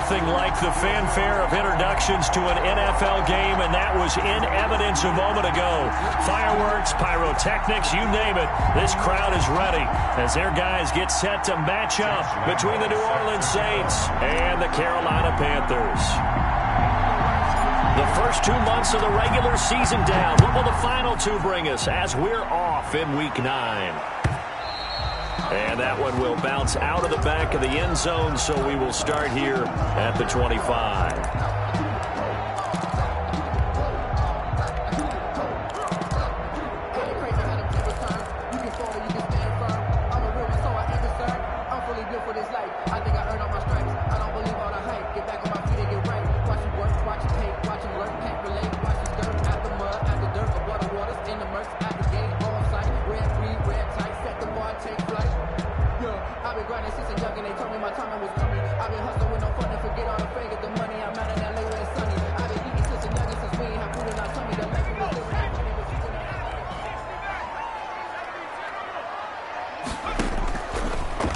nothing like the fanfare of introductions to an NFL game, and that was in evidence a moment ago. Fireworks, pyrotechnics, you name it. This crowd is ready as their guys get set to match up between the New Orleans Saints and the Carolina Panthers. The first 2 months of the regular season down. What will the final two bring us as we're off in Week 9? And that one will bounce out of the back of the end zone, so we will start here at the 25.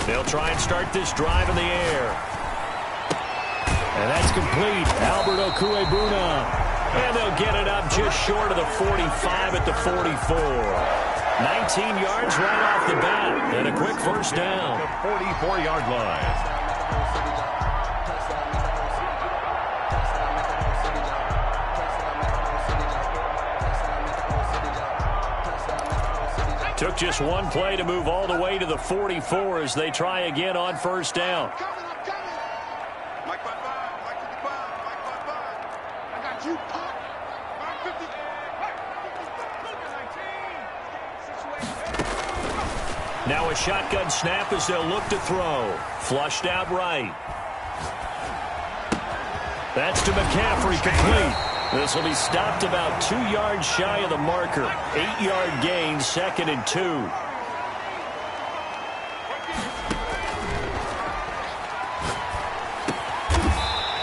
They'll try and start this drive in the air. And that's complete. Albert Okwuegbunam. And they'll get it up just short of the 45 at the 44. 19 yards right off the bat. And a quick first down. The 44-yard line. Took just one play to move all the way to the 44 as they try again on first down. Now a shotgun snap as they'll look to throw. Flushed out right. That's to McCaffrey, complete. This will be stopped about 2 yards shy of the marker. 8-yard gain, 2nd and 2.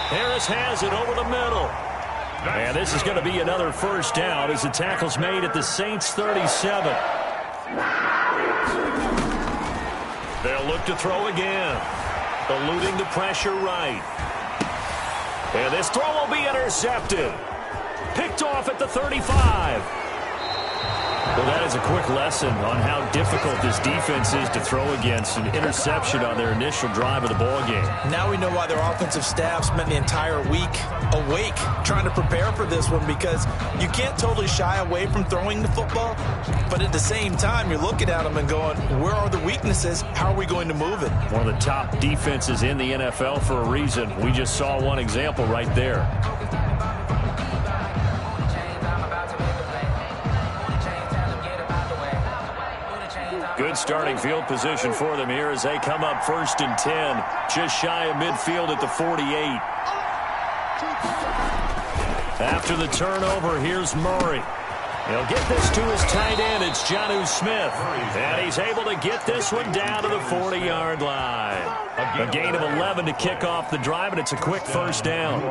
Harris has it over the middle. And this is going to be another first down as the tackle's made at the Saints' 37. They'll look to throw again. Eluding the pressure right. And this throw will be intercepted. Picked off at the 35. Well, that is a quick lesson on how difficult this defense is to throw against. An interception on their initial drive of the ballgame. Now we know why their offensive staff spent the entire week awake trying to prepare for this one, because you can't totally shy away from throwing the football, but at the same time you're looking at them and going, where are the weaknesses? How are we going to move it? One of the top defenses in the NFL for a reason. We just saw one example right there. Good starting field position for them here as they come up 1st and 10. Just shy of midfield at the 48. After the turnover, here's Murray. He'll get this to his tight end. It's Jonnu Smith. And he's able to get this one down to the 40-yard line. A gain of 11 to kick off the drive, and it's a quick first down.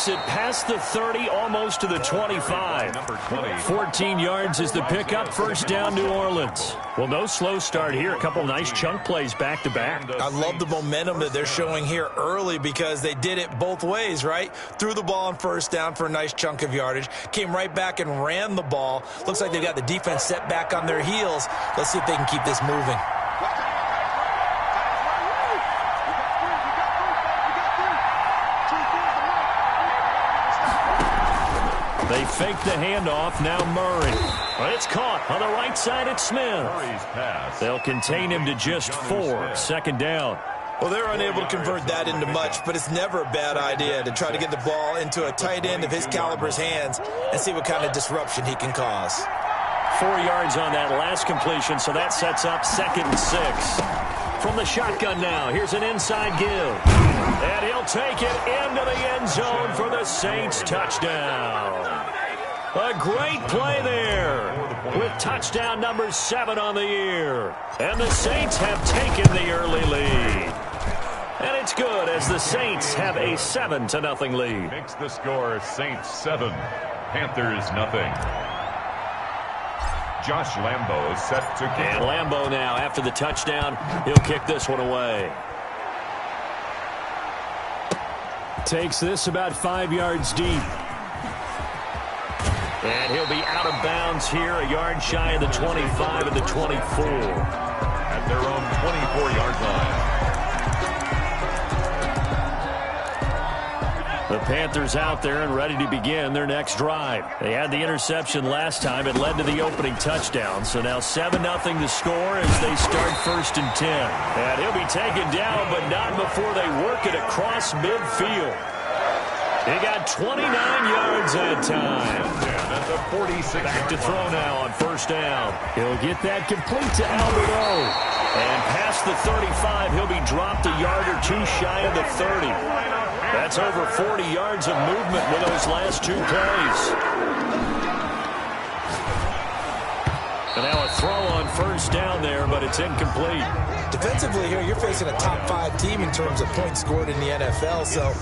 It past the 30, almost to the 25. 14 yards is the pickup. First down, New Orleans. Well, no slow start here. A couple nice chunk plays back-to-back. I love the momentum that they're showing here early, because they did it both ways, right? Threw the ball on first down for a nice chunk of yardage. Came right back and ran the ball. Looks like they got the defense set back on their heels. Let's see if they can keep this moving. They fake the handoff. Now Murray. But it's caught on the right side at Smith. They'll contain him to just 4. Second down. Well, they're unable to convert that into much, but it's never a bad idea to try to get the ball into a tight end of his caliber's hands and see what kind of disruption he can cause. 4 yards on that last completion, so that sets up 2nd and 6. From the shotgun now, here's an inside give. And he'll take it into the end zone for the Saints touchdown. A great play there with touchdown number 7 on the year. And the Saints have taken the early lead. And it's good as the Saints have a 7-0 lead. Makes the score Saints 7, Panthers, nothing. Josh Lambo is set to kick. And Lambo now, after the touchdown, he'll kick this one away. Takes this about 5 yards deep. And he'll be out of bounds here, a yard shy of the 25 and the 24. At their own 24-yard line. The Panthers out there and ready to begin their next drive. They had the interception last time. It led to the opening touchdown. So now 7-0 to score as they start 1st and 10. And he'll be taken down, but not before they work it across midfield. He got 29 yards that time. And at the 46. Back to throw now on 1st down. He'll get that complete to Albert O. And past the 35, he'll be dropped a yard or two shy of the 30. That's over 40 yards of movement with those last 2 plays. And now a throw on 1st down there, but it's incomplete. Defensively here, you're facing a top 5 team in terms of points scored in the NFL. So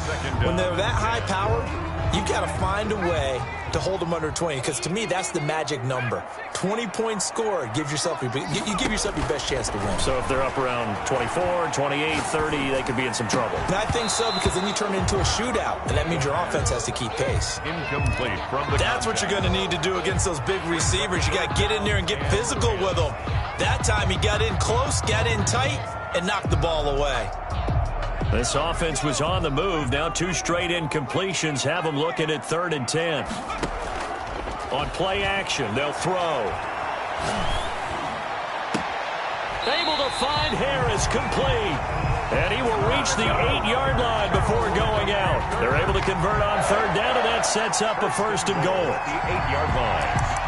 when they're that high powered, you've got to find a way to hold them under 20, because to me, that's the magic number. 20 points scored, you give yourself your best chance to win. So if they're up around 24, 28, 30, they could be in some trouble. And I think so, because then you turn it into a shootout, and that means your offense has to keep pace. Incomplete from the That's what you're going to need to do against those big receivers. You got to get in there and get physical with them. That time he got in close, got in tight, and knocked the ball away. This offense was on the move. Now 2 straight incompletions have them looking at 3rd and 10. On play action, they'll throw. Able to find Harris, complete. And he will reach the 8-yard line before going out. They're able to convert on 3rd down, and that sets up a 1st and goal. The 8-yard line.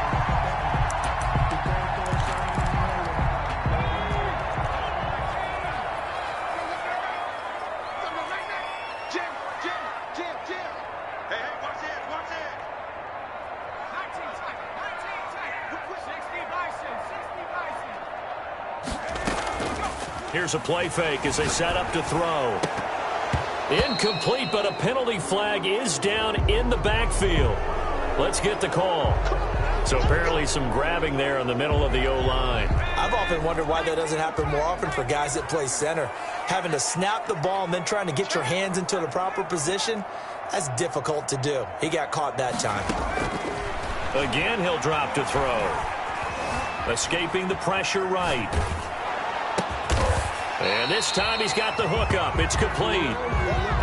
Here's a play fake as they set up to throw. Incomplete, but a penalty flag is down in the backfield. Let's get the call. So apparently some grabbing there in the middle of the O-line. I've often wondered why that doesn't happen more often for guys that play center. Having to snap the ball and then trying to get your hands into the proper position, that's difficult to do. He got caught that time. Again, he'll drop to throw. Escaping the pressure right. And this time he's got the hook up. It's complete.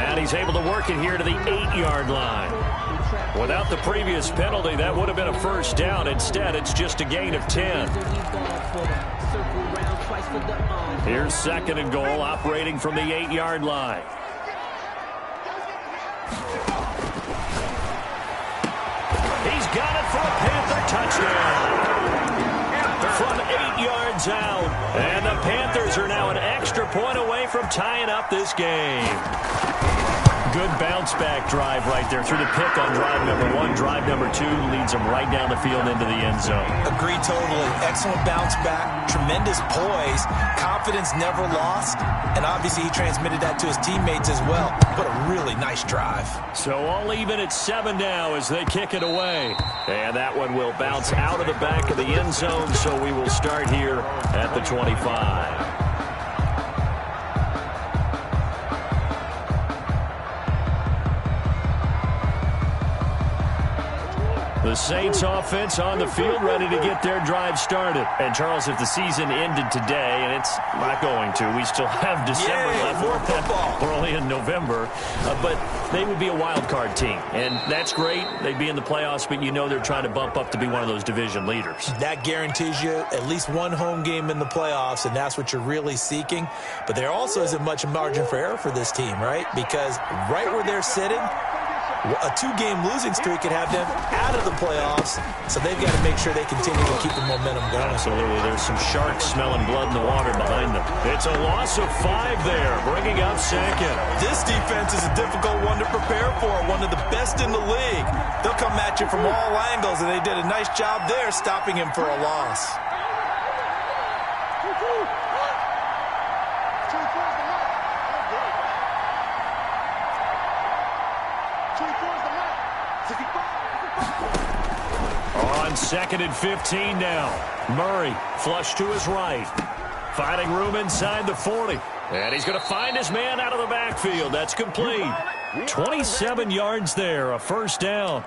And he's able to work it here to the 8-yard line. Without the previous penalty, that would have been a 1st down. Instead, it's just a gain of 10. Here's 2nd and goal, operating from the 8-yard line. He's got it for a Panther touchdown. From 8 yards out. And the Panthers are now an extra point away from tying up this game. Good bounce-back drive right there through the pick on drive number 1. Drive number 2 leads them right down the field into the end zone. Agree totally. Excellent bounce back. Tremendous poise. Confidence never lost. And obviously he transmitted that to his teammates as well. What a really nice drive. So all even at 7 now as they kick it away. And that one will bounce out of the back of the end zone, so we will start here at the 25. The Saints offense on the field ready to get their drive started. And, Charles, if the season ended today, and it's not going to, we still have December left. More football. We're only in November. But they would be a wild card team. And that's great. They'd be in the playoffs, but you know they're trying to bump up to be one of those division leaders. That guarantees you at least one home game in the playoffs, and that's what you're really seeking. But there also isn't much margin for error for this team, right? Because right where they're sitting, a 2-game losing streak could have them out of the playoffs, so they've got to make sure they continue to keep the momentum going. Absolutely. There's some sharks smelling blood in the water behind them. It's a loss of 5 there, bringing up 2nd. This defense is a difficult one to prepare for, one of the best in the league. They'll come at you from all angles, and they did a nice job there stopping him for a loss. On 2nd and 15 now. Murray flush to his right. Finding room inside the 40. And he's going to find his man out of the backfield. That's complete. 27 yards there, a first down.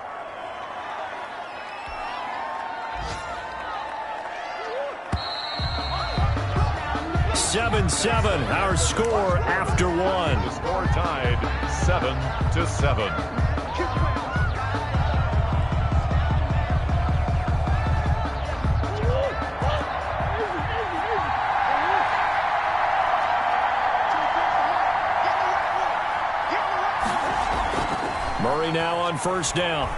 Seven, our score after one. The score tied 7-7. Murray now on first down.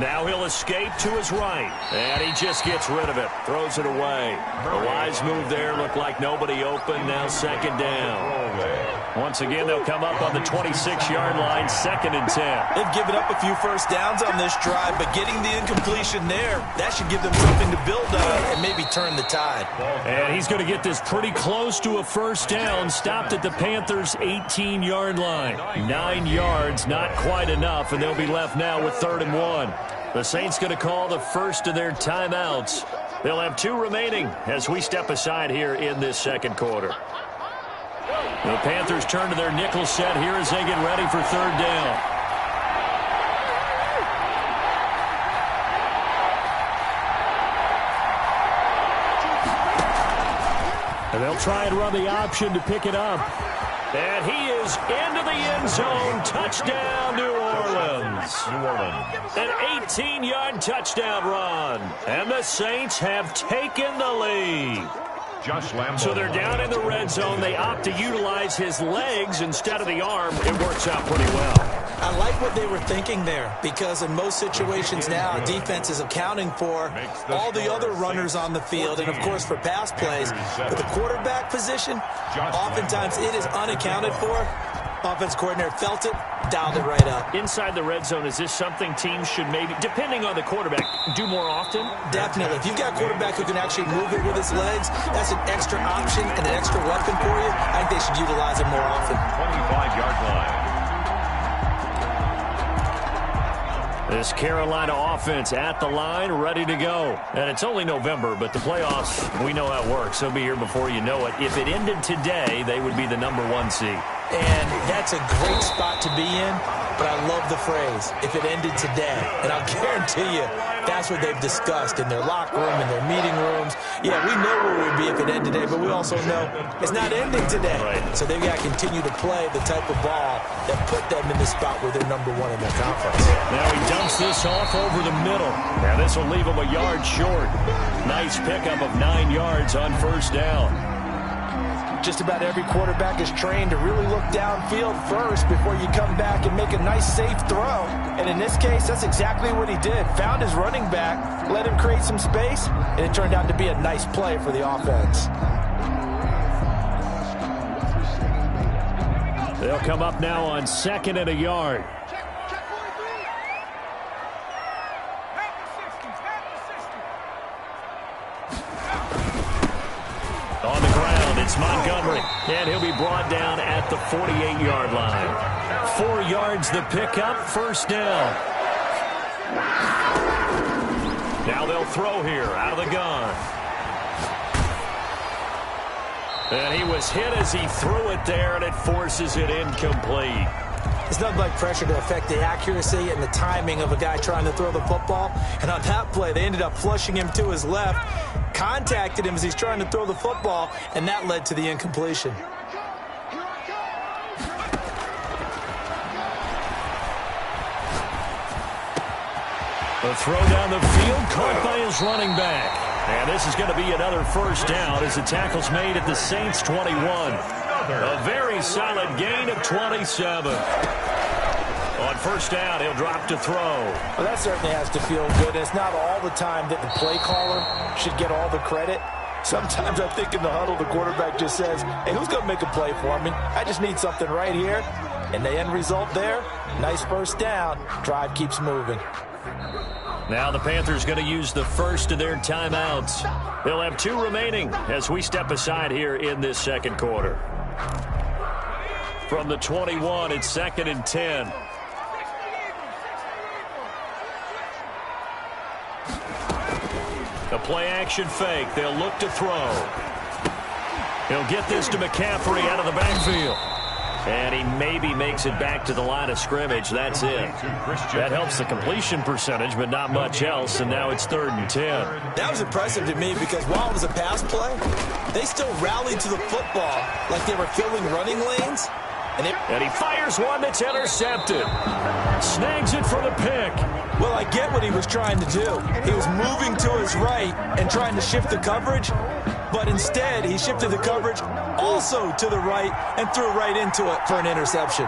Now he'll escape to his right. And he just gets rid of it. Throws it away. A wise move there. Looked like nobody open. Now second down. Once again, they'll come up on the 26-yard line. 2nd and 10. They've given up a few first downs on this drive, but getting the incompletion there, that should give them something to build on and maybe turn the tide. And he's going to get this pretty close to a first down. Stopped at the Panthers' 18-yard line. 9 yards, not quite enough, and they'll be left now with 3rd and 1. The Saints going to call the first of their timeouts. They'll have 2 remaining as we step aside here in this second quarter. The Panthers turn to their nickel set here as they get ready for 3rd down. And they'll try and run the option to pick it up. And he is into the end zone. Touchdown, New Orleans. An 18-yard touchdown run. And the Saints have taken the lead. So they're down in the red zone. They opt to utilize his legs instead of the arm. It works out pretty well. I like what they were thinking there, because in most situations now, defense is accounting for all the other runners on the field and, of course, for pass plays. But the quarterback position, oftentimes it is unaccounted for. Offense coordinator felt it, dialed it right up. Inside the red zone, is this something teams should maybe, depending on the quarterback, do more often? Definitely. If you've got a quarterback who can actually move it with his legs, that's an extra option and an extra weapon for you. I think they should utilize it more often. 25-yard line. This Carolina offense at the line, ready to go. And it's only November, but the playoffs, we know how it works. They'll be here before you know it. If it ended today, they would be the #1 seed. And that's a great spot to be in, but I love the phrase, if it ended today. And I'll guarantee you, that's what they've discussed in their locker room, in their meeting rooms. Yeah, we know where we'd be if it ended today, but we also know it's not ending today. Right. So they've got to continue to play the type of ball that put them in the spot where they're #1 in their conference. Now he dumps this off over the middle. Now this will leave him a yard short. Nice pickup of 9 yards on first down. Just about every quarterback is trained to really look downfield first before you come back and make a nice, safe throw. And in this case, that's exactly what he did. Found his running back, let him create some space, and it turned out to be a nice play for the offense. They'll come up now on 2nd and a yard. On the ground, it's Montgomery, and he'll be brought down at the 48-yard line. 4 yards the pickup, first down. Now they'll throw here out of the gun. And he was hit as he threw it there, and it forces it incomplete. It's nothing like pressure to affect the accuracy and the timing of a guy trying to throw the football. And on that play, they ended up flushing him to his left, contacted him as he's trying to throw the football, and that led to the incompletion. The throw down the field, caught by his running back. And this is going to be another first down as the tackle's made at the Saints' 21. A very solid gain of 27. On first down, he'll drop to throw. Well, that certainly has to feel good. It's not all the time that the play caller should get all the credit. Sometimes I think in the huddle, the quarterback just says, hey, who's going to make a play for me? I just need something right here. And the end result there, nice first down. Drive keeps moving. Now the Panthers going to use the first of their timeouts. They'll have 2 remaining as we step aside here in this second quarter. From the 21, it's 2nd and 10. A play-action fake. They'll look to throw. He'll get this to McCaffrey out of the backfield. And he maybe makes it back to the line of scrimmage. That's it. That helps the completion percentage, but not much else. And now it's 3rd and 10. That was impressive to me because while it was a pass play, they still rallied to the football like they were filling running lanes. And he fires one that's intercepted. Snags it for the pick. Well, I get what he was trying to do. He was moving to his right and trying to shift the coverage, but instead he shifted the coverage also to the right and threw right into it for an interception.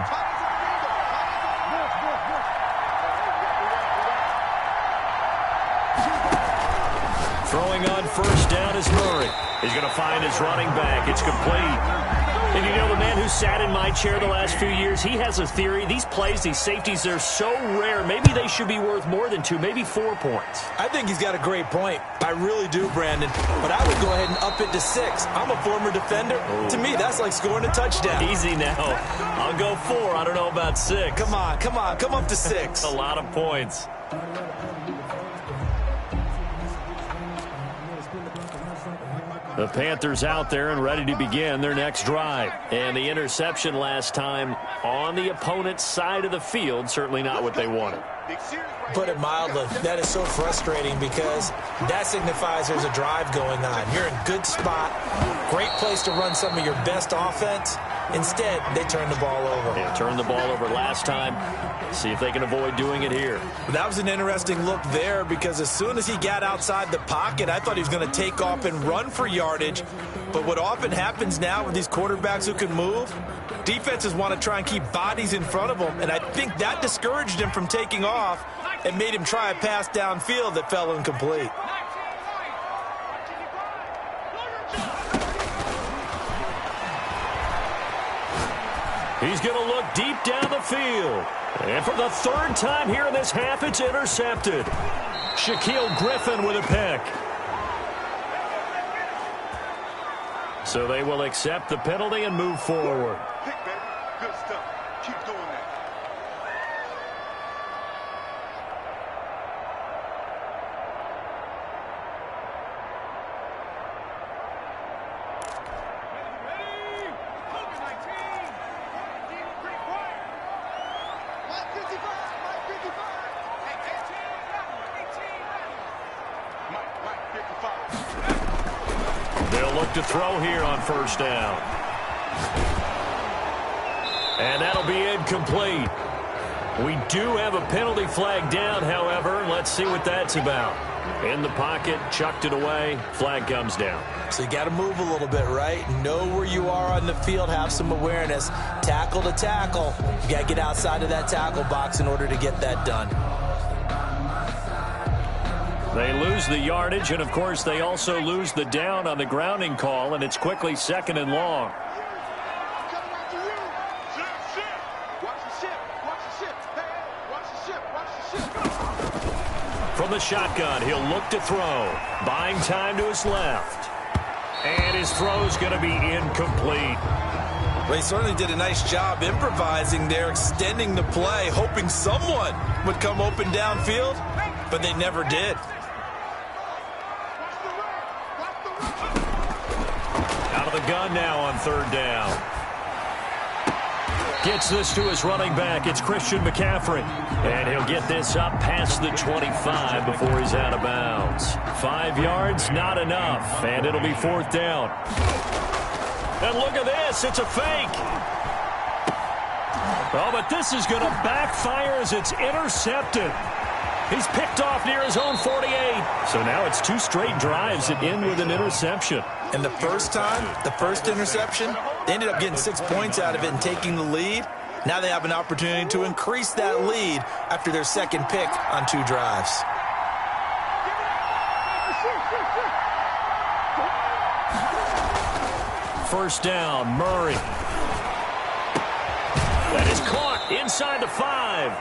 Throwing on first down is Murray. He's going to find his running back. It's complete. And you know, the man who sat in my chair the last few years, he has a theory. These plays, these safeties, they're so rare. Maybe they should be worth more than 2, maybe 4 points. I think he's got a great point. I really do, Brandon. But I would go ahead and up it to 6. I'm a former defender. To me, that's like scoring a touchdown. Easy now. I'll go 4. I don't know about 6. Come on. Come up to 6. A lot of points. The Panthers out there and ready to begin their next drive. And the interception last time on the opponent's side of the field, certainly not what they wanted. Put it mildly, that is so frustrating because that signifies there's a drive going on. You're in a good spot, great place to run some of your best offense. Instead, they turn the ball over. They turned the ball over last time. See if they can avoid doing it here. That was an interesting look there because as soon as he got outside the pocket, I thought he was going to take off and run for yardage. But what often happens now with these quarterbacks who can move, defenses want to try and keep bodies in front of them, and I think that discouraged him from taking off and made him try a pass downfield that fell incomplete. He's going to look deep down the field. And for the 3rd time here in this half, it's intercepted. Shaquill Griffin with a pick. So they will accept the penalty and move forward. Good stuff. Keep doing that. They'll look to throw here on first down. And that'll be incomplete. We do have a penalty flag down, however. Let's see what that's about. In the pocket, chucked it away, flag comes down. So you got to move a little bit, right? Know where you are on the field, have some awareness. Tackle to tackle. You got to get outside of that tackle box in order to get that done. They lose the yardage, and of course they also lose the down on the grounding call, and it's quickly 2nd and long. From the shotgun, he'll look to throw. Buying time to his left. And his throw's going to be incomplete. Well, he certainly did a nice job improvising there, extending the play, hoping someone would come open downfield, but they never did. Out of the gun now on 3rd down. Gets this to his running back. It's Christian McCaffrey. And he'll get this up past the 25 before he's out of bounds. 5 yards, not enough. And it'll be 4th down. And look at this. It's a fake. Oh, but this is going to backfire as it's intercepted. He's picked off near his own 48. So now it's 2 straight drives that end with an interception. And the first time, the first interception, they ended up getting 6 points out of it and taking the lead. Now they have an opportunity to increase that lead after their 2nd pick on 2 drives. First down, Murray. That is caught inside the 5.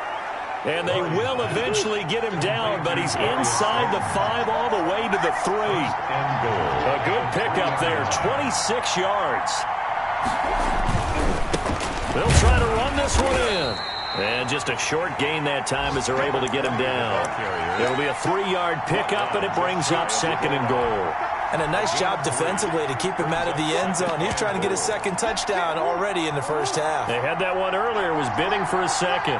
And they will eventually get him down, but he's inside the 5 all the way to the 3. A good pickup there, 26 yards. They'll try to run this one in. And just a short gain that time as they're able to get him down. It'll be a 3-yard pickup, and it brings up 2nd and goal. And a nice job defensively to keep him out of the end zone. He's trying to get his 2nd touchdown already in the first half. They had that one earlier, was bidding for a 2nd.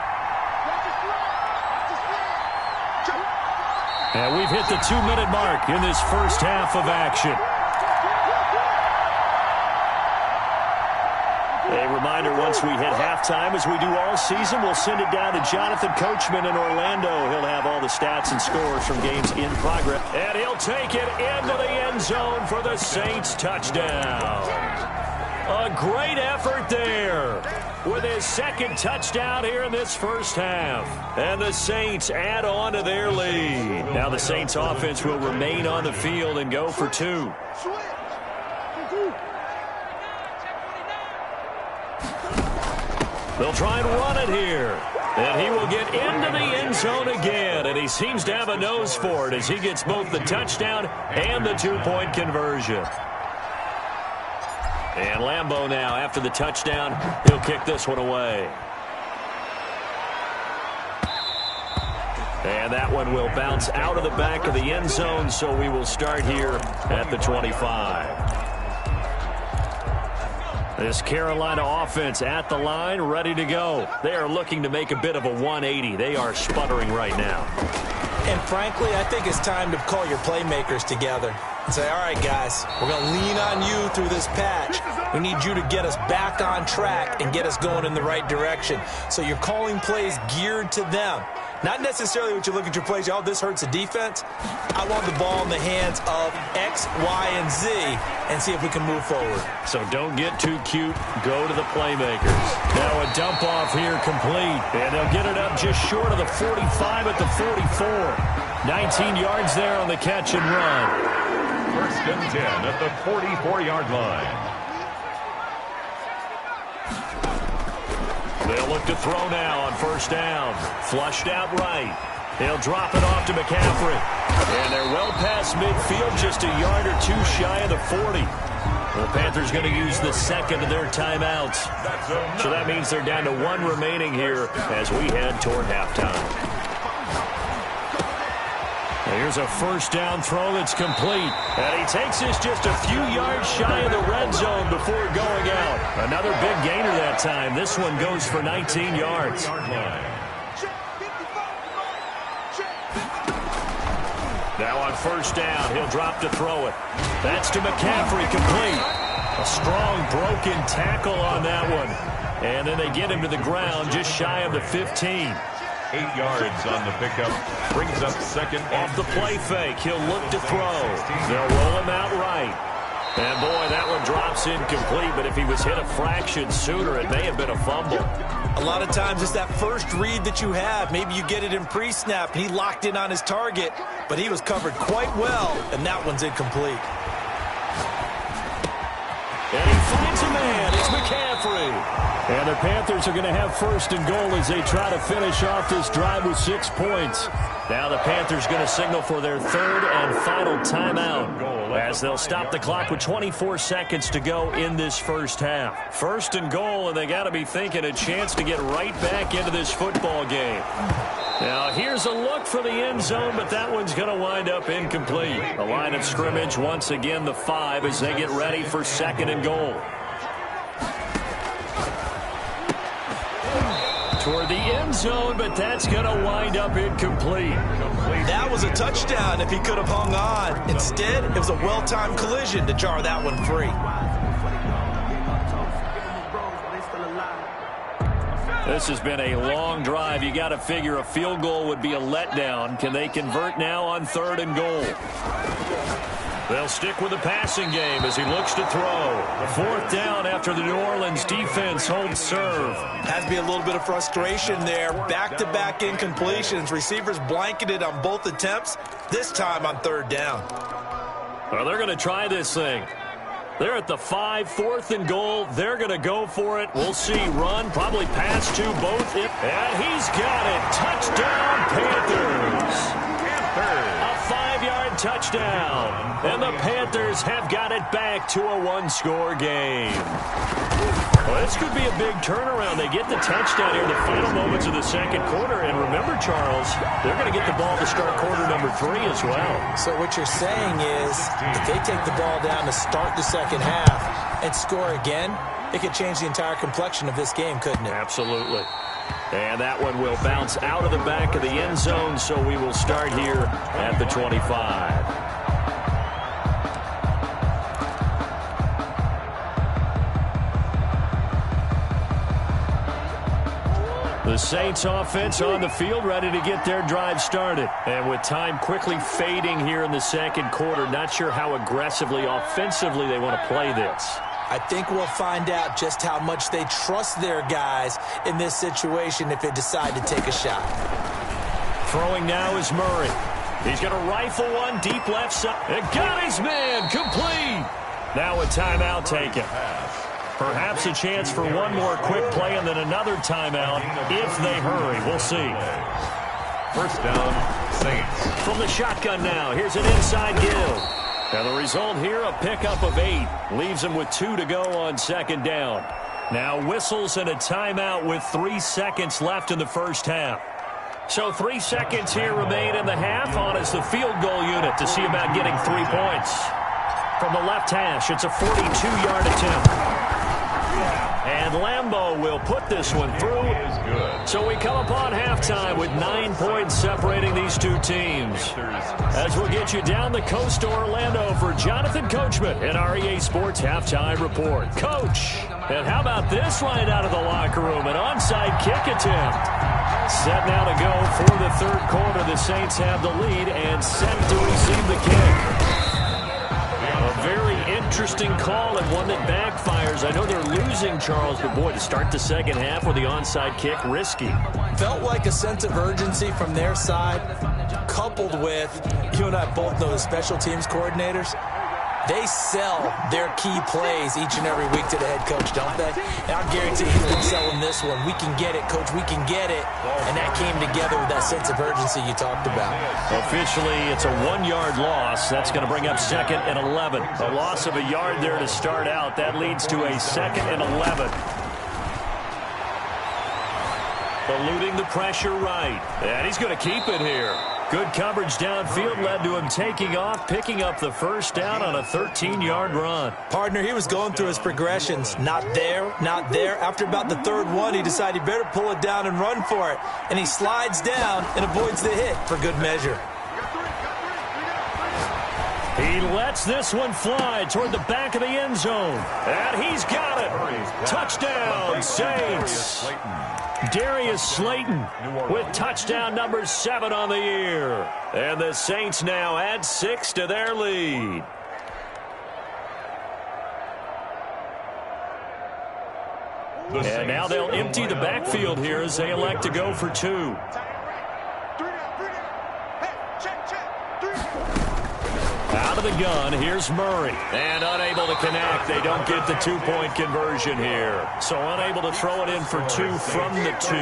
And we've hit the 2-minute mark in this first half of action. A reminder, once we hit halftime, as we do all season, we'll send it down to Jonathan Coachman in Orlando. He'll have all the stats and scores from games in progress. And he'll take it into the end zone for the Saints touchdown. A great effort there with his 2nd touchdown here in this first half. And the Saints add on to their lead. Now the Saints offense will remain on the field and go for 2. They'll try and run it here. And he will get into the end zone again. And he seems to have a nose for it as he gets both the touchdown and the 2-point conversion. And Lambeau now, after the touchdown, he'll kick this one away. And that one will bounce out of the back of the end zone, so we will start here at the 25. This Carolina offense at the line, ready to go. They are looking to make a bit of a 180. They are sputtering right now. And frankly, I think it's time to call your playmakers together and say, all right, guys, we're going to lean on you through this patch. We need you to get us back on track and get us going in the right direction. So you're calling plays geared to them. Not necessarily what you look at your plays, oh, this hurts the defense. I want the ball in the hands of X, Y, and Z and see if we can move forward. So don't get too cute. Go to the playmakers. Now a dump off here complete. And they'll get it up just short of the 45 at the 44. 19 yards there on the catch and run. 1st and 10 at the 44-yard line. They'll look to throw now on 1st down. Flushed out right. He'll drop it off to McCaffrey. And they're well past midfield, just a yard or 2 shy of the 40. The Panthers going to use the 2nd of their timeouts. So that means they're down to 1 remaining here as we head toward halftime. Here's a 1st down throw that's complete. And he takes this just a few yards shy of the red zone before going out. Another big gainer that time. This one goes for 19 yards. Now on 1st down, he'll drop to throw it. That's to McCaffrey, complete. A strong broken tackle on that one. And then they get him to the ground just shy of the 15. 8 yards on the pickup. Brings up 2nd. Off the play fake, he'll look to throw. They'll roll him out right. And boy, that one drops incomplete, but if he was hit a fraction sooner, it may have been a fumble. A lot of times it's that first read that you have. Maybe you get it in pre-snap, and he locked in on his target, but he was covered quite well, and that one's incomplete. And he finds a man. It's McCaffrey. And the Panthers are going to have 1st and goal as they try to finish off this drive with 6 points. Now the Panthers going to signal for their 3rd and final timeout as they'll stop the clock with 24 seconds to go in this first half. 1st and goal, and they got to be thinking a chance to get right back into this football game. Now here's a look for the end zone, but that one's going to wind up incomplete. The line of scrimmage once again the 5 as they get ready for 2nd and goal. Toward the end zone, but that's going to wind up incomplete. That was a touchdown if he could have hung on. Instead, it was a well-timed collision to jar that one free. This has been a long drive. You got to figure a field goal would be a letdown. Can they convert now on 3rd and goal? They'll stick with the passing game as he looks to throw. 4th down after the New Orleans defense holds serve. Has to be a little bit of frustration there. Back-to-back incompletions. Receivers blanketed on both attempts, this time on 3rd down. Well, they're going to try this thing. They're at the 5, 4th and goal. They're going to go for it. We'll see. Run, probably pass to both. And he's got it. Touchdown, Panthers. A 5-yard touchdown. And the Panthers have got it back to a one-score game. Well, this could be a big turnaround. They get the touchdown here in the final moments of the second quarter. And remember, Charles, they're going to get the ball to start quarter number 3 as well. So what you're saying is if they take the ball down to start the second half and score again, it could change the entire complexion of this game, couldn't it? Absolutely. And that one will bounce out of the back of the end zone, so we will start here at the 25. The Saints offense on the field, ready to get their drive started. And with time quickly fading here in the second quarter, not sure how aggressively, offensively they want to play this. I think we'll find out just how much they trust their guys in this situation if they decide to take a shot. Throwing now is Murray. He's going to rifle one deep left side. And got his man complete. Now a timeout taken. Perhaps a chance for one more quick play and then another timeout if they hurry. We'll see. First down, Saints. From the shotgun now, here's an inside give. And the result here, a pickup of 8. Leaves them with 2 to go on second down. Now whistles and a timeout with 3 seconds left in the first half. So 3 seconds here remain in the half on as the field goal unit to see about getting 3 points. From the left hash, it's a 42-yard attempt. And Lambeau will put this one through. So we come upon halftime with 9 points separating these two teams. As we'll get you down the coast to Orlando for Jonathan Coachman in our EA Sports Halftime Report. Coach, and how about this line out of the locker room? An onside kick attempt. Set now to go for the third quarter. The Saints have the lead and set to receive the kick. A very interesting call and one that backfires. I know they're losing, Charles, but boy, to start the second half with the onside kick, risky. Felt like a sense of urgency from their side, coupled with, you and I both know the special teams coordinators, they sell their key plays each and every week to the head coach, don't they? And I guarantee he's been selling this one. We can get it, coach, we can get it. And that came together with that sense of urgency you talked about. Officially, it's a 1-yard loss. That's going to bring up 2nd and 11. A loss of a yard there to start out. That leads to a 2nd and 11. Eluding the pressure right. And he's going to keep it here. Good coverage downfield led to him taking off, picking up the first down on a 13-yard run. Partner, he was going through his progressions. Not there, not there. After about the third one, he decided he better pull it down and run for it. And he slides down and avoids the hit for good measure. He lets this one fly toward the back of the end zone. And he's got it. Touchdown, Saints. Darius Slayton with touchdown number 7 on the year. And the Saints now add 6 to their lead. And now they'll empty the backfield here as they elect to go for 2. Out of the gun, here's Murray. And unable to connect. They don't get the 2-point conversion here. So unable to throw it in for 2 from the 2.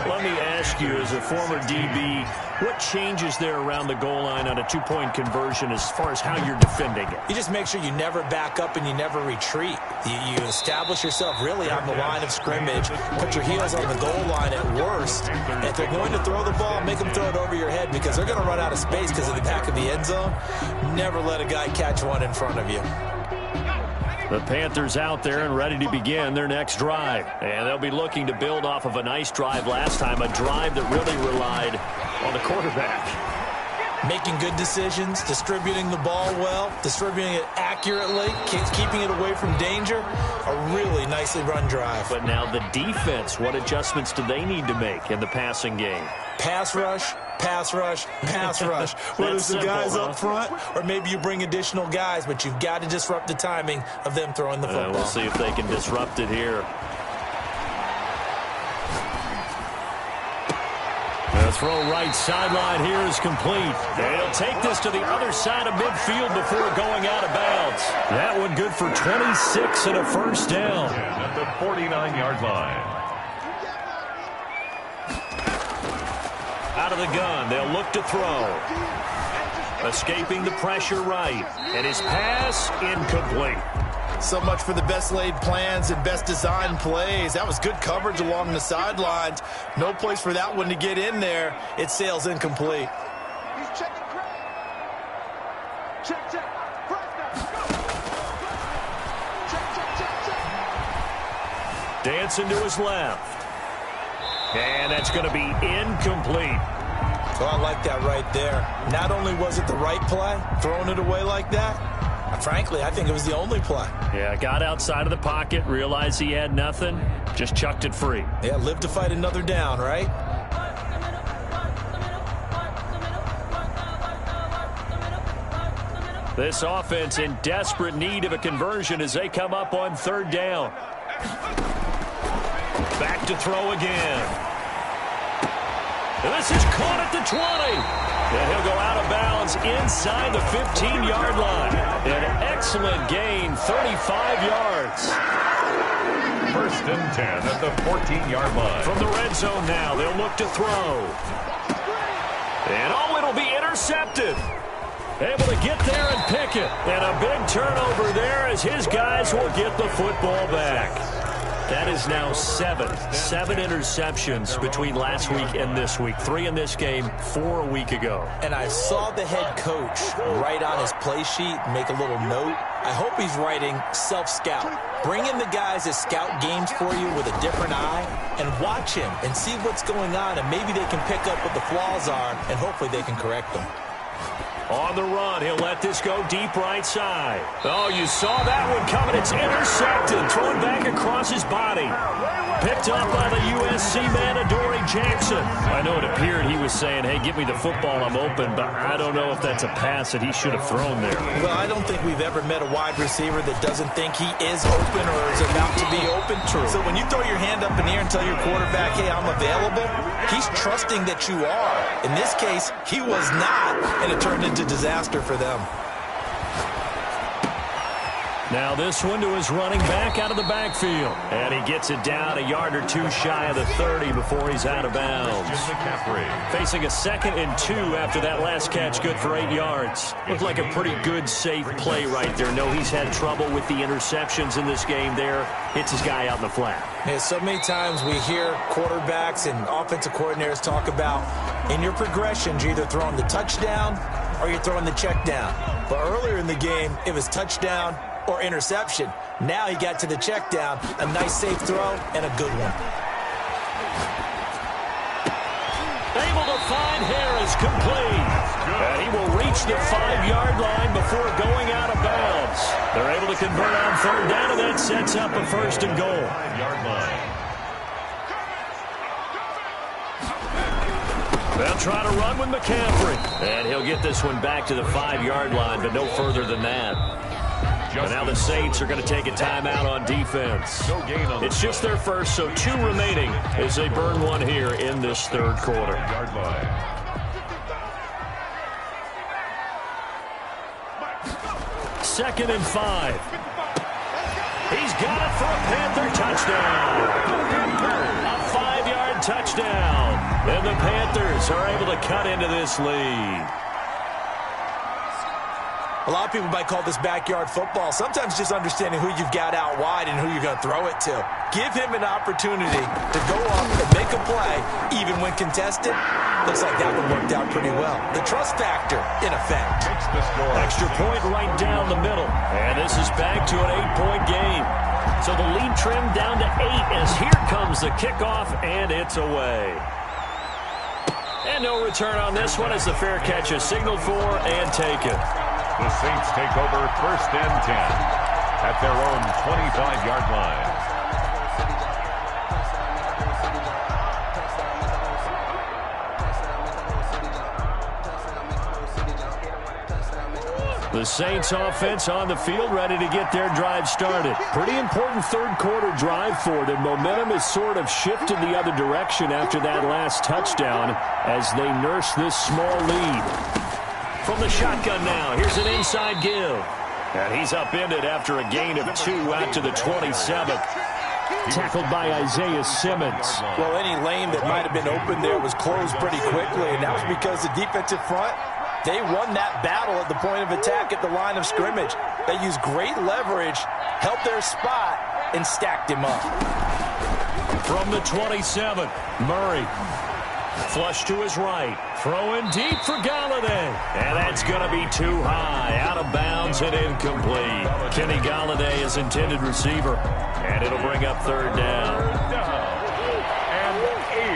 Let me ask you, as a former DB, what changes there around the goal line on a 2-point conversion as far as how you're defending it? You just make sure you never back up and you never retreat. You establish yourself really on the line of scrimmage. Put your heels on the goal line at worst. And if they're going to throw the ball, make them throw it over your head because they're going to run out of space because of the back of the end zone. Never let a guy catch one in front of you. The Panthers out there and ready to begin their next drive. And they'll be looking to build off of a nice drive last time, a drive that really relied on the quarterback. Making good decisions, distributing the ball well, distributing it accurately, keeping it away from danger. A really nicely run drive. But now the defense, what adjustments do they need to make in the passing game? Pass rush, pass rush, pass rush. Whether it's the guys up front or maybe you bring additional guys, but you've got to disrupt the timing of them throwing the football. We'll see if they can disrupt it here. The throw right sideline here is complete. They'll take this to the other side of midfield before going out of bounds. That one good for 26 and a first down. At the 49-yard line. Out of the gun, they'll look to throw. Escaping the pressure right. And his pass incomplete. So much for the best laid plans and best designed plays. That was good coverage along the sidelines. No place for that one to get in there. It sails incomplete. He's checking Craig. Check. Check. Dancing to his left. And that's going to be incomplete. Oh, I like that right there. Not only was it the right play, throwing it away like that, frankly, I think it was the only play. Yeah, got outside of the pocket, realized he had nothing, just chucked it free. Yeah, live to fight another down, right? This offense in desperate need of a conversion as they come up on third down. Back to throw again. This is caught at the 20. And he'll go out of bounds inside the 15-yard line. An excellent gain, 35 yards. First and 10 at the 14-yard line. From the red zone now, they'll look to throw. And it'll be intercepted. Able to get there and pick it. And a big turnover there as his guys will get the football back. That is now seven interceptions between last week and this week. 3 in this game, 4 a week ago. And I saw the head coach write on his play sheet, make a little note. I hope he's writing self-scout. Bring in the guys that scout games for you with a different eye and watch him and see what's going on, and maybe they can pick up what the flaws are, and hopefully they can correct them. On the run, he'll let this go deep right side. Oh, you saw that one coming. It's intercepted. Thrown back across his body. Picked up by the USC man, Adoree Jackson. I know it appeared he was saying, hey, give me the football, I'm open, but I don't know if that's a pass that he should have thrown there. Well, I don't think we've ever met a wide receiver that doesn't think he is open or is about to be open. True. So when you throw your hand up in the air and tell your quarterback, hey, I'm available, he's trusting that you are. In this case, he was not, and it turned into disaster for them. Now this one to his running back out of the backfield. And he gets it down a yard or two shy of the 30 before he's out of bounds. Facing a 2nd and 2 after that last catch, good for 8 yards. Looked like a pretty good, safe play right there. No, he's had trouble with the interceptions in this game there. Hits his guy out in the flat. Yeah, so many times we hear quarterbacks and offensive coordinators talk about in your progressions, you're either throwing the touchdown or you're throwing the check down. But earlier in the game, it was touchdown or interception. Now he got to the check down, a nice safe throw, and a good one. Able to find Harris, complete. And he will reach the 5-yard line before going out of bounds. They're able to convert on third down, and that sets up a 1st and goal. 5-yard line. They'll try to run with McCaffrey. And he'll get this one back to the 5-yard line, but no further than that. And now the Saints are going to take a timeout on defense. It's just their first, so 2 remaining as they burn one here in this third quarter. 5-yard line. Second and 5. He's got it for a Panther touchdown. A 5-yard touchdown. And the Panthers are able to cut into this lead. A lot of people might call this backyard football. Sometimes just understanding who you've got out wide and who you're going to throw it to. Give him an opportunity to go up and make a play, even when contested. Looks like that one worked out pretty well. The trust factor, in effect. Extra point right down the middle. And this is back to an 8-point game. So the lead trimmed down to 8 as here comes the kickoff, and it's away. And no return on this one as the fair catch is signaled for and taken. The Saints take over 1st and 10 at their own 25-yard line. The Saints offense on the field ready to get their drive started. Pretty important third quarter drive for it, and momentum has sort of shifted the other direction after that last touchdown as they nurse this small lead. From the shotgun now, here's an inside give. And he's upended after a gain of 2 out to the 27th. Tackled by Isaiah Simmons. Well, any lane that might have been open there was closed pretty quickly, and that was because the defensive front They won that battle at the point of attack at the line of scrimmage. They used great leverage, held their spot, and stacked him up. From the 27, Murray. Flush to his right. Throwing deep for Golladay. And that's going to be too high. Out of bounds and incomplete. Kenny Golladay is intended receiver. And it'll bring up third down. And 8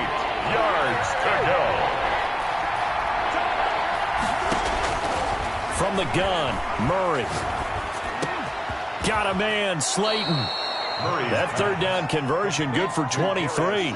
yards to go. From the gun, Murray. Got a man, Slayton. That third down conversion good for 23.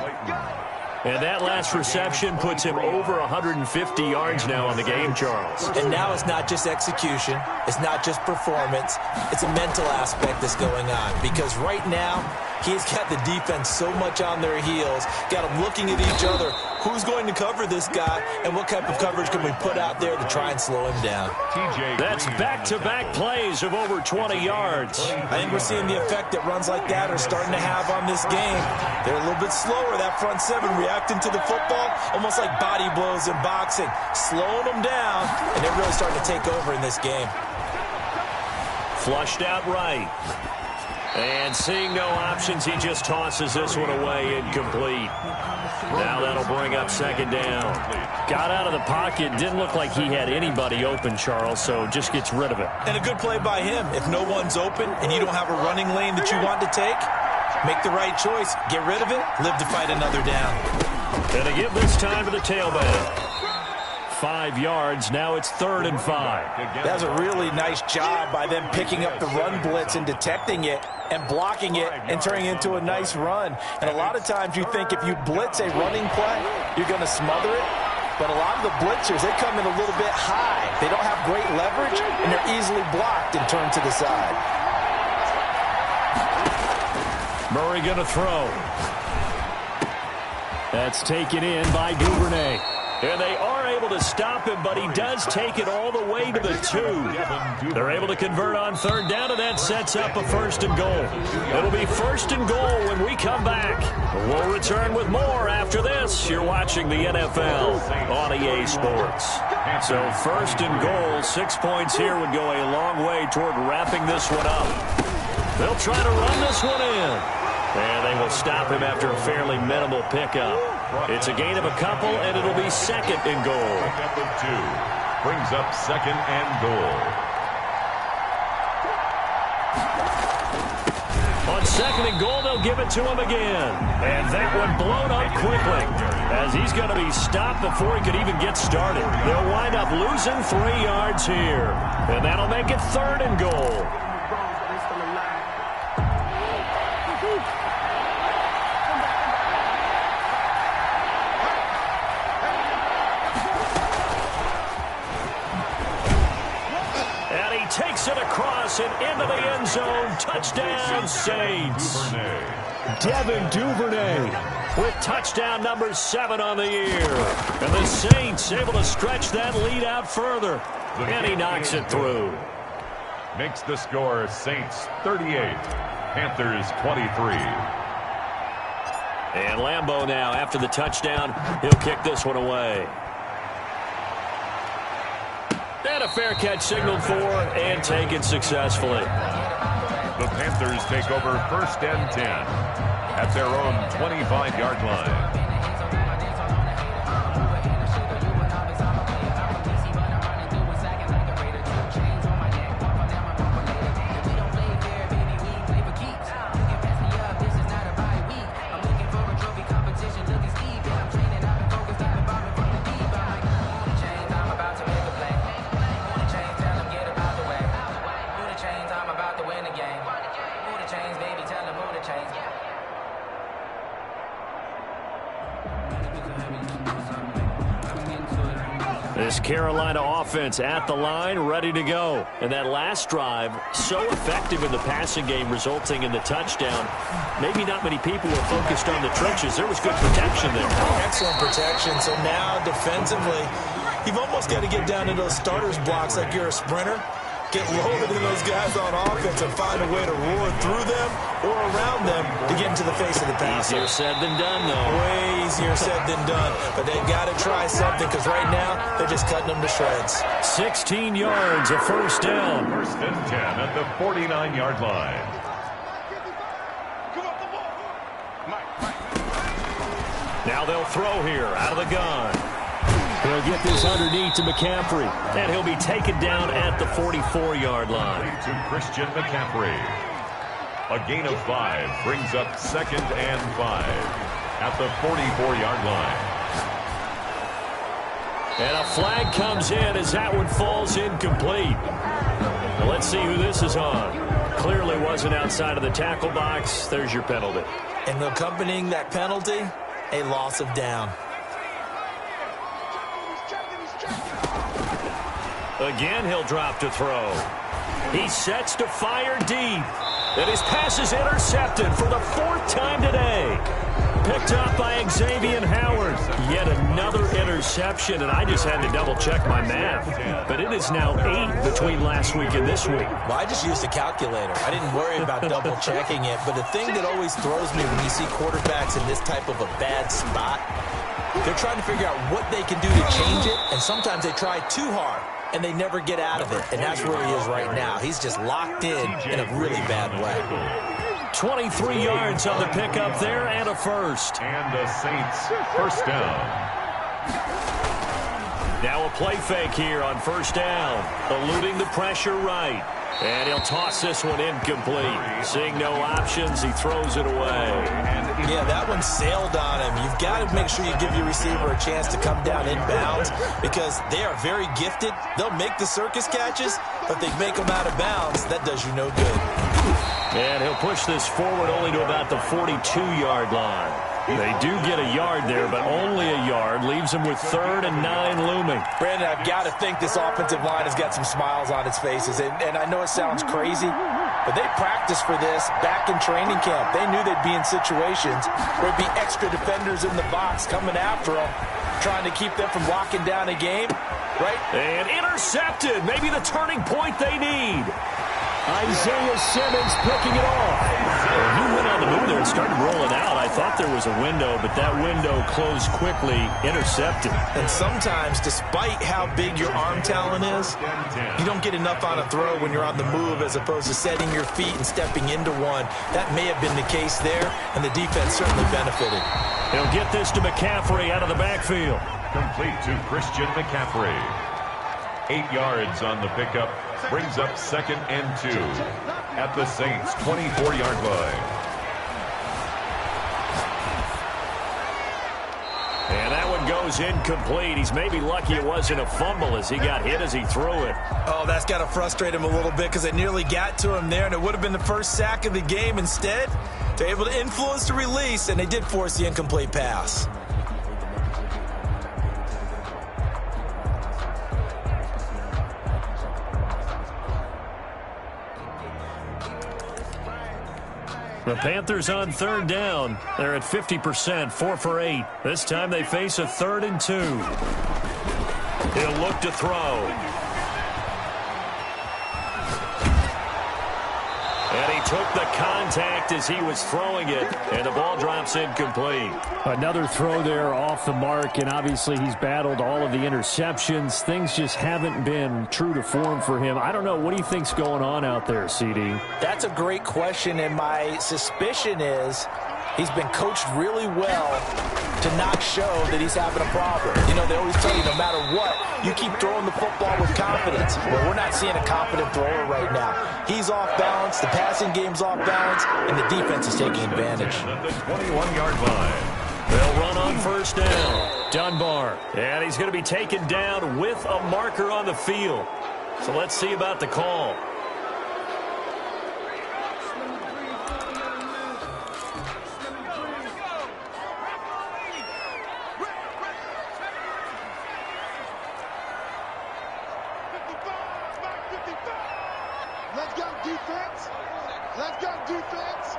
And that last reception puts him over 150 yards now on the game, Charles. And now it's not just execution. It's not just performance. It's a mental aspect that's going on. Because right now, he's got the defense so much on their heels, got them looking at each other. Who's going to cover this guy, and what type of coverage can we put out there to try and slow him down? That's back-to-back plays of over 20 yards. I think we're seeing the effect that runs like that are starting to have on this game. They're a little bit slower, that front seven, reacting to the football, almost like body blows in boxing, slowing them down, and they're really starting to take over in this game. Flushed out right. And seeing no options, he just tosses this one away, incomplete. Now that'll bring up second down. Got out of the pocket, didn't look like he had anybody open, Charles, so just gets rid of it. And a good play by him. If no one's open and you don't have a running lane that you want to take, make the right choice, get rid of it, live to fight another down. And to give this time to the tailback. 5 yards, now it's 3rd and 5. That was a really nice job by them picking up the run blitz and detecting it and blocking it and turning it into a nice run. And a lot of times you think if you blitz a running play, you're going to smother it. But a lot of the blitzers, they come in a little bit high. They don't have great leverage, and they're easily blocked and turned to the side. Murray going to throw. That's taken in by Duvernay. And they are able to stop him, but he does take it all the way to the 2. They're able to convert on third down, and that sets up a 1st and goal. It'll be 1st and goal when we come back. We'll return with more after this. You're watching the NFL on EA Sports. So 1st and goal, 6 points here would go a long way toward wrapping this one up. They'll try to run this one in. And they will stop him after a fairly minimal pickup. It's a gain of a couple, and it'll be 2nd and goal. Number 2 brings up 2nd and goal. On 2nd and goal, they'll give it to him again. And that one blown up quickly, as he's going to be stopped before he could even get started. They'll wind up losing 3 yards here. And that'll make it 3rd and goal. Takes it across and into the end zone. Touchdown, Saints. Devin Duvernay with touchdown number 7 on the year. And the Saints able to stretch that lead out further. And he knocks it through. Makes the score Saints 38, Panthers 23. And Lambeau now, after the touchdown, he'll kick this one away. And a fair catch signaled for and taken successfully. The Panthers take over 1st and 10 at their own 25-yard line. This Carolina offense at the line, ready to go. And that last drive, so effective in the passing game, resulting in the touchdown. Maybe not many people were focused on the trenches. There was good protection there. Excellent protection. So now defensively, you've almost got to get down to those starters blocks like you're a sprinter. get lower than those guys on offense and find a way to roar through them or around them to get into the face of the passer. Easier said than done, though. Way easier said than done. But they've got to try something because right now they're just cutting them to shreds. 16 yards, a first down. First and 10 at the 49-yard line. Now they'll throw here out of the gun. He'll get this underneath to McCaffrey, and he'll be taken down at the 44-yard line. To Christian McCaffrey. A gain of 5 brings up 2nd and 5 at the 44-yard line. And a flag comes in as that one falls incomplete. Well, let's see who this is on. Clearly wasn't outside of the tackle box. There's your penalty. And accompanying that penalty, a loss of down. Again, he'll drop to throw. He sets to fire deep. And his pass is intercepted for the 4th time today. Picked up by Xavier Howard. Yet another interception, and I just had to double-check my math. But it is now 8 between last week and this week. Well, I just used a calculator. I didn't worry about double-checking it. But the thing that always throws me when you see quarterbacks in this type of a bad spot, they're trying to figure out what they can do to change it, and sometimes they try too hard, and they never get out of it. And that's where he is right now. He's just locked in a really bad way. 23 yards on the pickup there and a first. And the Saints first down. Now a play fake here on first down. Eluding the pressure right. And he'll toss this one incomplete. Seeing no options, he throws it away. Yeah, that one sailed on him. You've got to make sure you give your receiver a chance to come down inbounds because they are very gifted. They'll make the circus catches, but they make them out of bounds. That does you no good. And he'll push this forward only to about the 42-yard line. They do get a yard there, but only a yard. Leaves them with 3rd and 9 looming. Brandon, I've got to think this offensive line has got some smiles on its faces. And I know it sounds crazy, but they practiced for this back in training camp. They knew they'd be in situations where there'd be extra defenders in the box coming after them, trying to keep them from locking down a game, right? And intercepted. Maybe the turning point they need. Isaiah Simmons picking it off. He went on the move there and started rolling out. I thought there was a window, but that window closed quickly, intercepted. And sometimes, despite how big your arm talent is, you don't get enough on a throw when you're on the move as opposed to setting your feet and stepping into one. That may have been the case there, and the defense certainly benefited. He'll get this to McCaffrey out of the backfield. Complete to Christian McCaffrey. 8 yards on the pickup. Brings up 2nd and 2 at the Saints' 24-yard line. And that one goes incomplete. He's maybe lucky it wasn't a fumble as he got hit as he threw it. Oh, that's got to frustrate him a little bit because they nearly got to him there, and it would have been the first sack of the game. Instead, they're able to influence the release, and they did force the incomplete pass. The Panthers on 3rd down. They're at 50%, 4 for 8. This time they face a 3rd and 2. He'll look to throw. And he took the contact as he was throwing it, and the ball drops incomplete. Another throw there off the mark, and obviously he's battled all of the interceptions. Things just haven't been true to form for him. I don't know. What do you think's going on out there, CD? That's a great question, and my suspicion is he's been coached really well to not show that he's having a problem. You know, they always tell you no matter what, you keep throwing the football with confidence. Well, we're not seeing a confident thrower right now. He's off balance, the passing game's off balance, and the defense is taking advantage. At the 21-yard line. They'll run on first down. Dunbar. And he's going to be taken down with a marker on the field. So let's see about the call. Let's go, defense. Let's go, defense.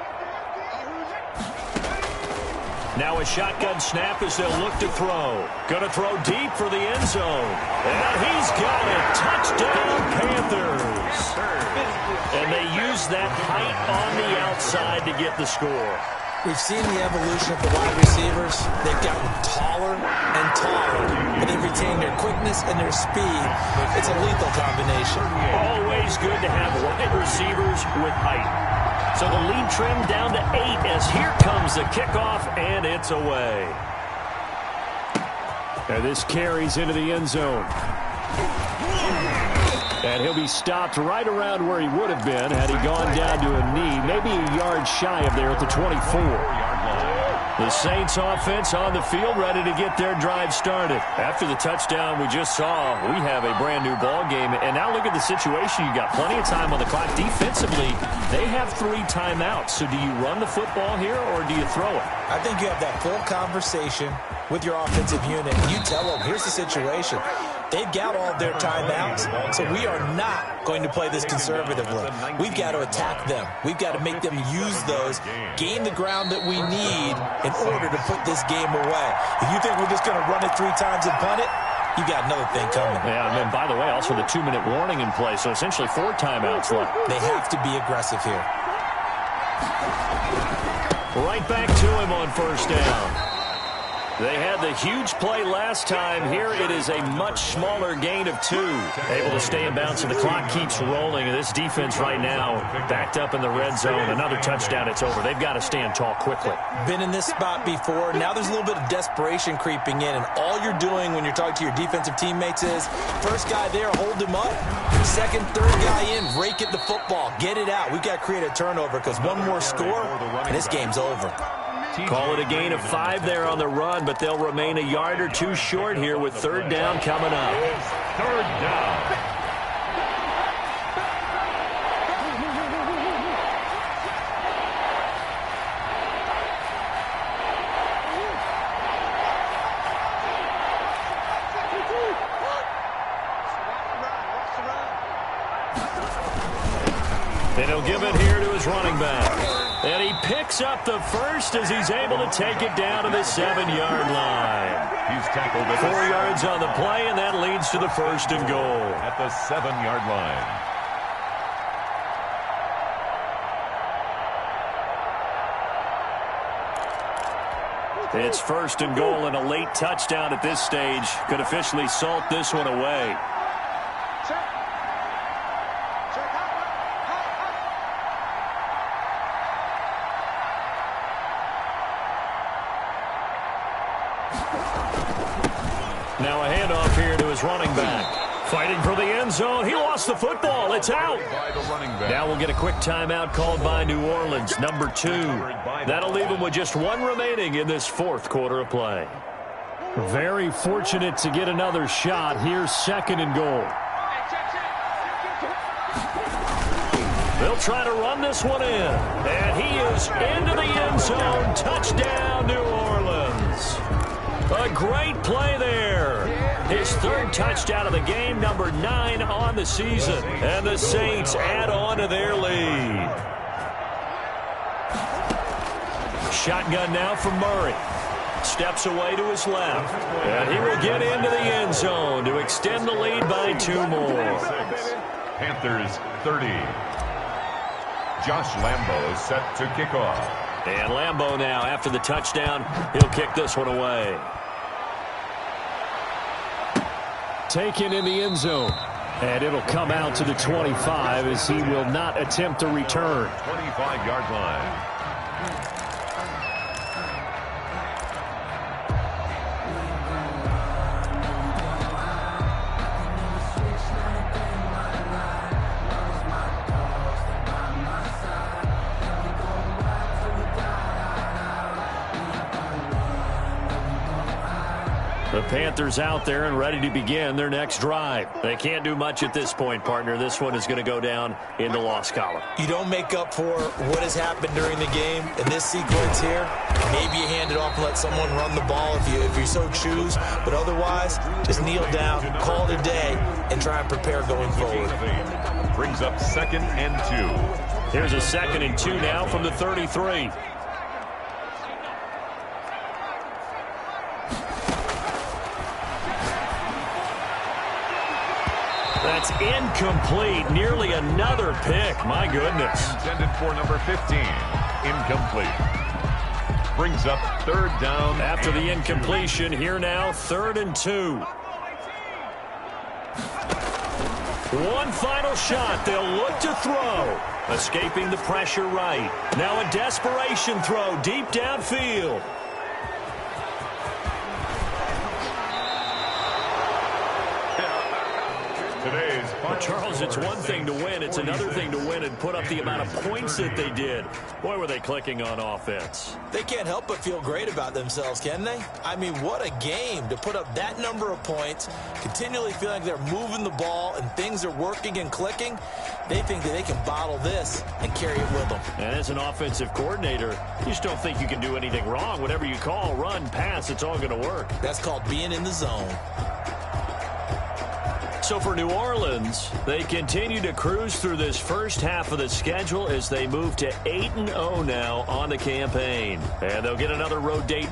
Now a shotgun snap as they'll look to throw. Going to throw deep for the end zone. And he's got it. Touchdown, Panthers. that height on the outside to get the score. We've seen the evolution of the wide receivers. They've gotten taller and taller, but they've retained their quickness and their speed. It's a lethal combination. Always good to have wide receivers with height. So the lead trimmed down to 8 as here comes the kickoff, and it's away. And this carries into the end zone. And he'll be stopped right around where he would have been had he gone down to a knee, maybe a yard shy of there at the 24. The Saints offense on the field, ready to get their drive started. After the touchdown we just saw, we have a brand new ball game. And now look at the situation. You got plenty of time on the clock. Defensively, they have 3 timeouts. So do you run the football here or do you throw it? I think you have that full conversation with your offensive unit. You tell them, here's the situation. They've got all their timeouts, so we are not going to play this conservatively. We've got to attack them. We've got to make them use those, gain the ground that we need in order to put this game away. If you think we're just going to run it 3 times and punt it, you got another thing coming. Yeah, and then, by the way, also the 2-minute warning in play, so essentially 4 timeouts left. They have to be aggressive here. Right back to him on first down. They had the huge play last time. Here it is a much smaller gain of 2. Able to stay in bounds, and the clock keeps rolling. And this defense right now backed up in the red zone. Another touchdown, it's over. They've got to stand tall quickly. Been in this spot before. Now there's a little bit of desperation creeping in. And all you're doing when you're talking to your defensive teammates is, first guy there, hold him up. Second, third guy in, rake at the football. Get it out. We've got to create a turnover because one more score, and this game's over. Call it a gain of 5 there on the run, but they'll remain a yard or 2 short here with third down coming up. Third down. And he'll give it here to his running back. And he picks up the first as he's able to take it down to the 7-yard line. He's tackled at 4 yards on the play, and that leads to the first and goal. At the 7-yard line. It's first and goal, and a late touchdown at this stage could officially salt this one away. Now a handoff here to his running back. Fighting for the end zone. He lost the football. It's out. Now we'll get a quick timeout called by New Orleans, number 2. That'll leave them with just 1 remaining in this 4th quarter of play. Very fortunate to get another shot. Here's 2nd and goal. They'll try to run this one in. And he is into the end zone. Touchdown, New Orleans. A great play there. His 3rd touchdown of the game, number 9 on the season. And the Saints add on to their lead. Shotgun now from Murray. Steps away to his left. And he will get into the end zone to extend the lead by 2 more. Panthers 30. Josh Lambo is set to kick off. And Lambo now, after the touchdown, he'll kick this one away. Taken in the end zone. And it'll come out to the 25 as he will not attempt a return. 25-yard line. The Panthers out there and ready to begin their next drive. They can't do much at this point, partner. This one is going to go down in the loss column. You don't make up for what has happened during the game. In this sequence here, maybe you hand it off and let someone run the ball if you so choose. But otherwise, just kneel down, call it a day, and try and prepare going forward. Brings up 2nd and 2. Here's a 2nd and 2 now from the 33. That That's incomplete. Nearly another pick. My goodness. Intended for number 15. Incomplete. Brings up third down. After the incompletion, here now, 3rd and 2. One final shot. They'll look to throw. Escaping the pressure right. Now a desperation throw deep downfield. Well, Charles, it's one thing to win. It's another thing to win and put up the amount of points that they did. Boy, were they clicking on offense. They can't help but feel great about themselves, can they? I mean, what a game to put up that number of points, continually feeling like they're moving the ball and things are working and clicking. They think that they can bottle this and carry it with them. And as an offensive coordinator, you just don't think you can do anything wrong. Whatever you call, run, pass, it's all going to work. That's called being in the zone. So for New Orleans, they continue to cruise through this first half of the schedule as they move to 8-0 now on the campaign. And they'll get another road date